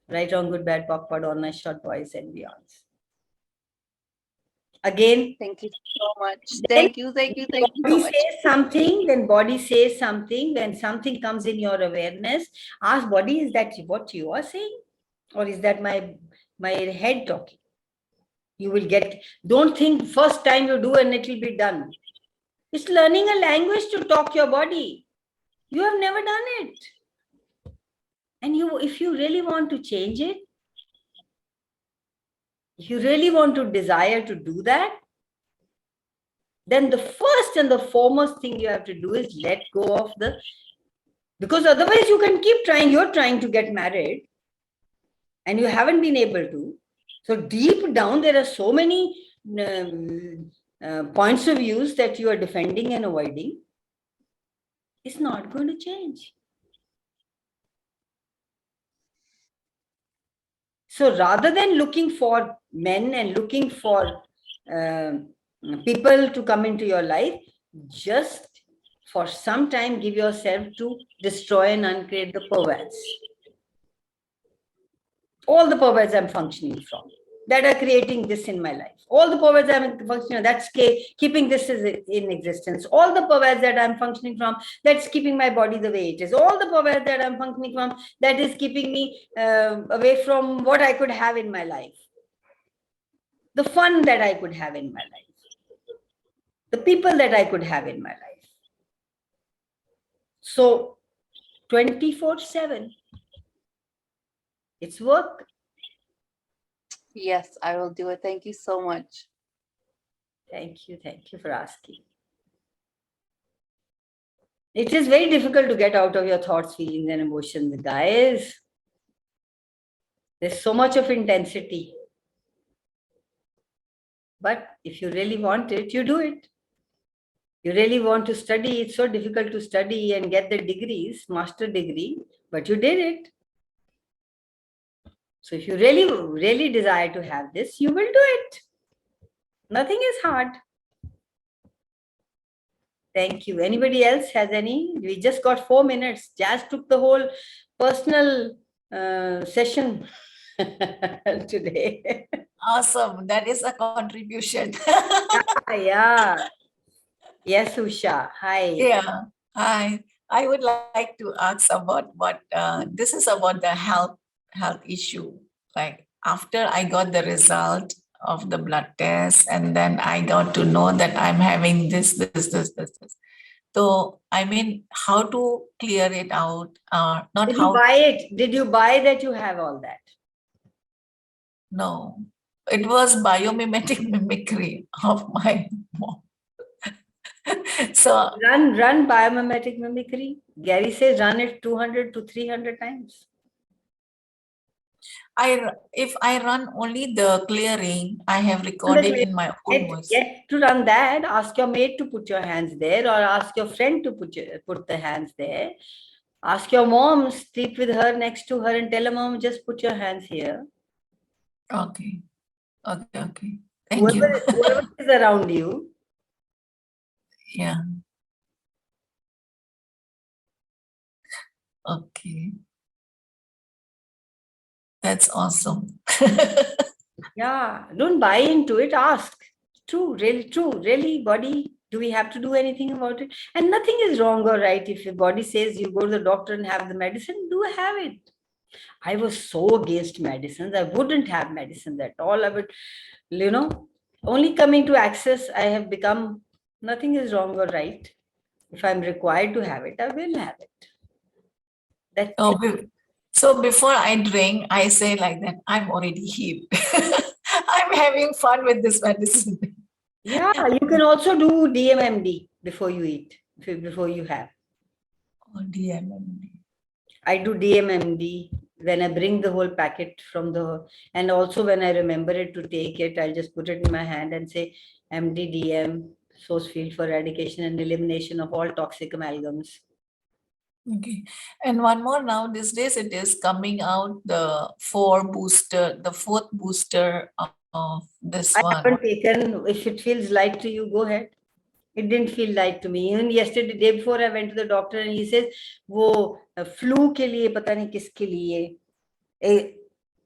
Speaker 1: Right, wrong, good, bad, POC, POD, all nice, short, boys, and beyonds. Again,
Speaker 4: Thank you so much. Thank you so
Speaker 1: body
Speaker 4: much.
Speaker 1: says something, then body says something. When something comes in your awareness, ask body, is that what you are saying? Or is that my head talking? You will get, don't think first time you do and it will be done. It's learning a language to talk your body. You have never done it. And if you really want to change it, if you really want to desire to do that, then the first and the foremost thing you have to do is let go of because otherwise you can keep trying. You're trying to get married and you haven't been able to. So deep down, there are so many points of views that you are defending and avoiding. It's not going to change. So rather than looking for men and looking for people to come into your life, just for some time give yourself to destroy and uncreate the perverts. All the perverts I'm functioning from that are creating this in my life. All the perverts I'm functioning, that's keeping this in existence. All the perverts that I'm functioning from, that's keeping my body the way it is. All the perverts that I'm functioning from, that is keeping me away from what I could have in my life. The fun that I could have in my life. The people that I could have in my life. So 24/7. It's work.
Speaker 4: Yes, I will do it. Thank you so much.
Speaker 1: Thank you for asking. It is very difficult to get out of your thoughts, feelings, and emotions, guys. There's so much of intensity. But if you really want it, you do it. You really want to study, it's so difficult to study and get the degrees, master degree, but you did it. So if you really desire to have this, you will do it. Nothing is hard. Thank you. Anybody else has any? We just got 4 minutes. Jazz took the whole personal session today.
Speaker 5: Awesome. That is a contribution.
Speaker 1: Yeah. Yes, Usha. Hi.
Speaker 5: Yeah. I would like to ask about what this is about the health issue. Like after I got the result of the blood test, and then I got to know that I'm having this. So I mean, how to clear it out? Not
Speaker 1: Did
Speaker 5: how.
Speaker 1: you buy it? Did you buy that you have all that?
Speaker 5: No, it was biomimetic mimicry of my mom. So
Speaker 1: Run biomimetic mimicry. Gary says run it 200 to 300 times.
Speaker 5: if I run only the clearing, I have recorded in my own voice.
Speaker 1: Get to run that. Ask your mate to put your hands there, or ask your friend to put the hands there. Ask your mom, sleep with her next to her, and tell her, mom, just put your hands here.
Speaker 5: Okay. Thank you.
Speaker 1: Whoever is around you.
Speaker 5: Yeah. Okay. That's awesome.
Speaker 1: Yeah, don't buy into it. Ask. True, really, body. Do we have to do anything about it? And nothing is wrong or right. If your body says you go to the doctor and have the medicine, do have it. I was so against medicines. I wouldn't have medicines at all. I would, only coming to access, I have become, nothing is wrong or right. If I'm required to have it, I will have it. That's it.
Speaker 5: So before I drink, I say like that, I'm already healed. I'm having fun with this medicine.
Speaker 1: Yeah, you can also do DMMD before you eat, before you have.
Speaker 5: Oh, DMMD.
Speaker 1: I do DMMD when I bring the whole packet and also when I remember it to take it, I'll just put it in my hand and say MDDM. source field for eradication and elimination of all toxic amalgams.
Speaker 5: Okay. And one more now, these days it is coming out the fourth booster of this
Speaker 1: I
Speaker 5: one.
Speaker 1: haven't taken, if it feels light to you, go ahead. It didn't feel light to me. Even yesterday, day before, I went to the doctor and he says, वो flu के लिए पता नहीं किसके लिए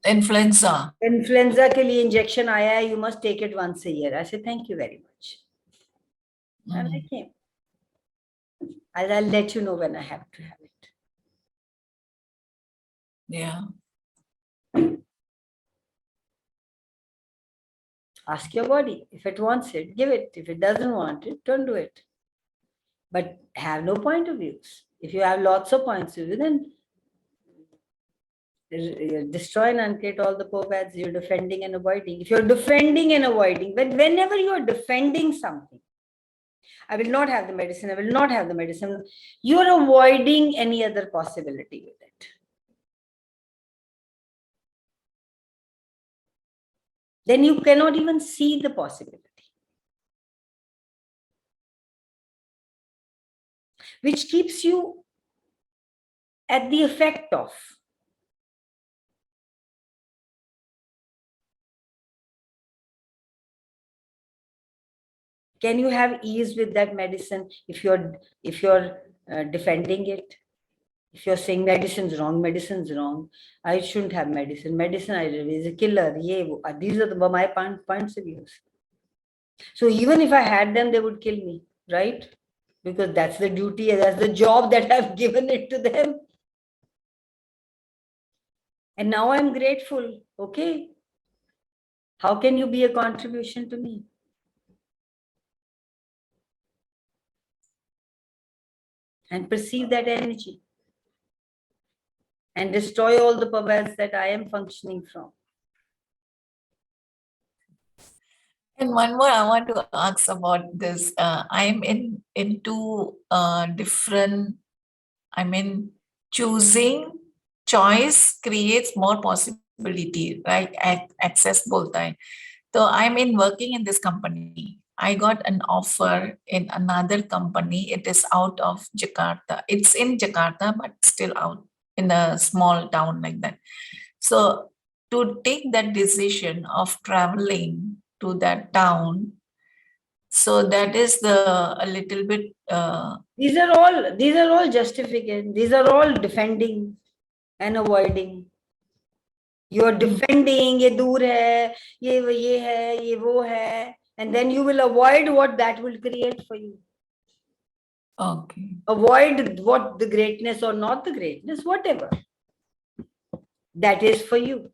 Speaker 5: Influenza.
Speaker 1: influenza के लिए injection आया है, you must take it once a year. I said, thank you very much. And I came. I'll let you know when I have to have it.
Speaker 5: Yeah.
Speaker 1: Ask your body. If it wants it, give it. If it doesn't want it, don't do it. But have no point of views. If you have lots of points of view, then destroy and uncreate all the POVADs you're defending and avoiding. If you're defending and avoiding, but whenever you're defending something, I will not have the medicine, I will not have the medicine, you're avoiding any other possibility with it. Then you cannot even see the possibility, which keeps you at the effect of. Can you have ease with that medicine if you're defending it? If you're saying medicine's wrong, I shouldn't have medicine. Medicine is a killer. These are my points of view. So even if I had them, they would kill me, right? Because that's the duty, that's the job that I've given it to them. And now I'm grateful. Okay. How can you be a contribution to me? And perceive that energy. And destroy all the POVADs that I am functioning from.
Speaker 5: And one more I want to ask about this. I'm into different, choice creates more possibility, right? Access both time. So I'm working in this company. I got an offer in another company. It is out of Jakarta. It's in Jakarta, but still out in a small town like that. So to take that decision of traveling to that town, so that is a little bit.
Speaker 1: These are all justification. These are all defending and avoiding. You are defending, ये दूर है, ये है, ये वो है, and then you will avoid what that will create for you.
Speaker 5: Okay.
Speaker 1: Avoid what the greatness or not the greatness, whatever. That is for you.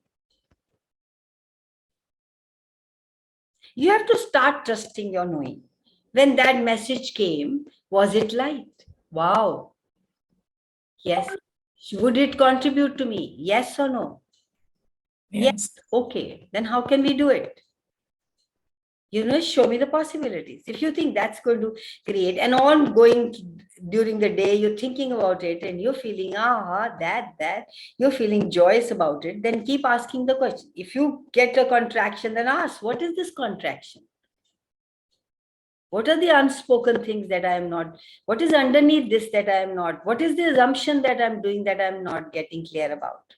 Speaker 1: You have to start trusting your knowing. When that message came, was it light? Wow. Yes. Would it contribute to me? Yes or no? Yes. Okay. Then how can we do it? Show me the possibilities. If you think that's going to create, and ongoing during the day, you're thinking about it and you're feeling, that, you're feeling joyous about it, then keep asking the question. If you get a contraction, then ask, what is this contraction? What are the unspoken things that I am not? What is underneath this that I am not? What is the assumption that I'm doing that I'm not getting clear about?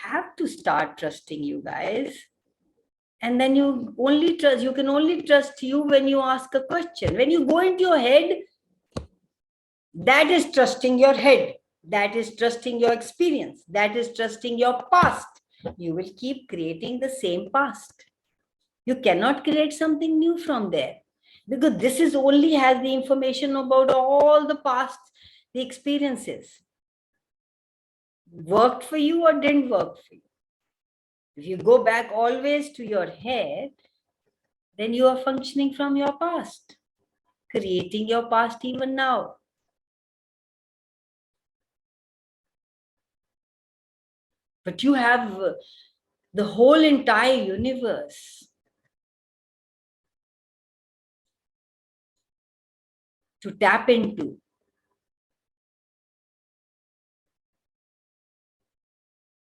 Speaker 1: Have to start trusting you guys. And then you can only trust you when you ask a question. When you go into your head, that is trusting your head. That is trusting your experience. That is trusting your past. You will keep creating the same past. You cannot create something new from there. Because this is only has the information about all the past, the experiences. Worked for you or didn't work for you. If you go back always to your head, then you are functioning from your past, creating your past even now. But you have the whole entire universe to tap into.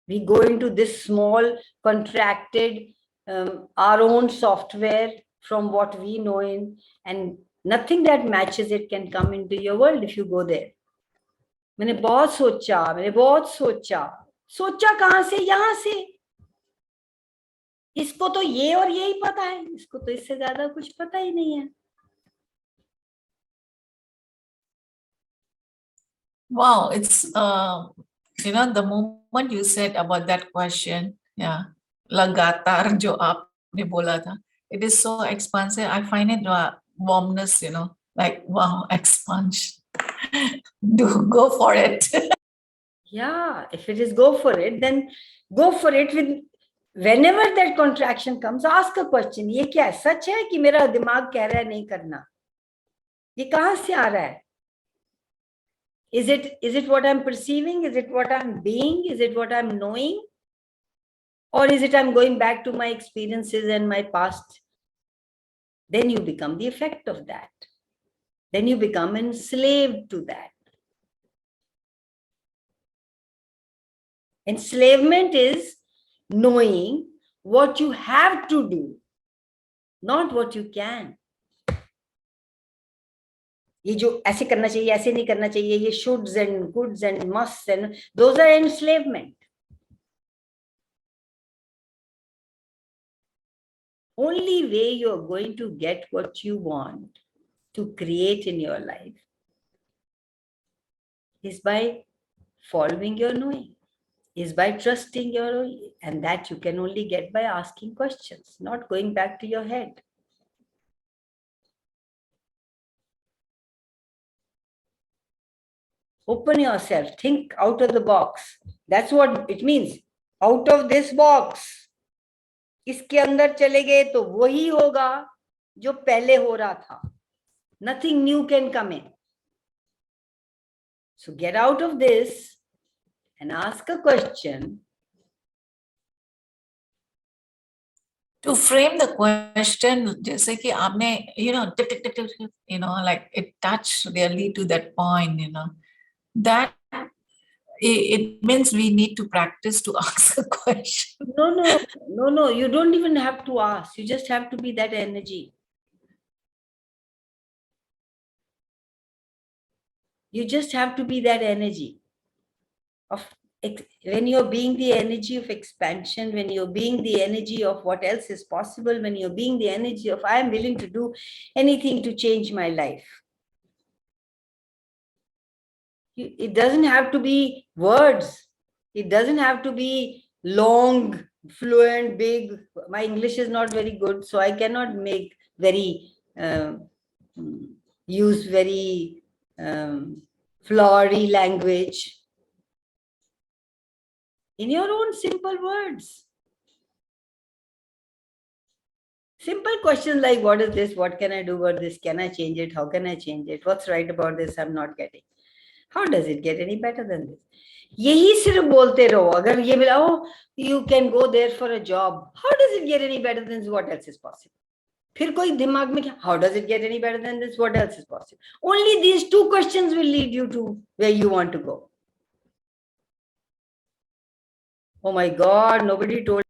Speaker 1: We go into this small, contracted, our own software from what we know in, and nothing that matches it can come into your world if you go there. मैंने बहुत सोचा कहां से, यहां से। इसको तो ये और यही पता है, इसको तो इससे ज्यादा कुछ पता ही नहीं है।
Speaker 5: Wow, it's the moment you said about that question, yeah, लगातार जो आपने बोला था, it is so expansive. I find it warmness, like wow, expansion. Do go for it.
Speaker 1: Yeah, if it is go for it, then go for it with whenever that contraction comes, ask a question. ये क्या है? सच है कि मेरा दिमाग कह रहा है नहीं करना? ये कहां से आ रहा है? Is it what I'm perceiving? Is it what I'm being? Is it what I'm knowing? Or is it I'm going back to my experiences and my past? Then you become the effect of that. Then you become enslaved to that. Enslavement is knowing what you have to do, not what you can. ये जो ऐसे करना चाहिए, ऐसे नहीं करना चाहिए, ये shoulds and goods and musts, and those are enslavement. Only way you're going to get what you want to create in your life is by following your knowing, is by trusting your knowing, and that you can only get by asking questions, not going back to your head. Open yourself, think out of the box. That's what it means. Out of this box. इसके अंदर चले गए तो वही होगा जो पहले हो रहा था. Nothing new can come in. So get out of this and ask a question.
Speaker 5: To frame the question, जैसे कि आपने, like it touched really to that point, that it means we need to practice to ask a question.
Speaker 1: No, you don't even have to ask. You just have to be that energy. You just have to be that energy of, when you're being the energy of expansion, when you're being the energy of what else is possible, when you're being the energy of I am willing to do anything to change my life. It doesn't have to be words. It doesn't have to be long, fluent, big. My English is not very good, so I cannot make use very flowery language. In your own simple words. Simple questions like, what is this? What can I do about this? Can I change it? How can I change it? What's right about this? I'm not getting. How does it get any better than this? यही सिर्फ बोलते रहो. अगर ये मिला, oh, you can go there for a job. How does it get any better than this? What else is possible? फिर कोई दिमाग में क्या? How does it get any better than this? What else is possible? Only these two questions will lead you to where you want to go. Oh my God, nobody told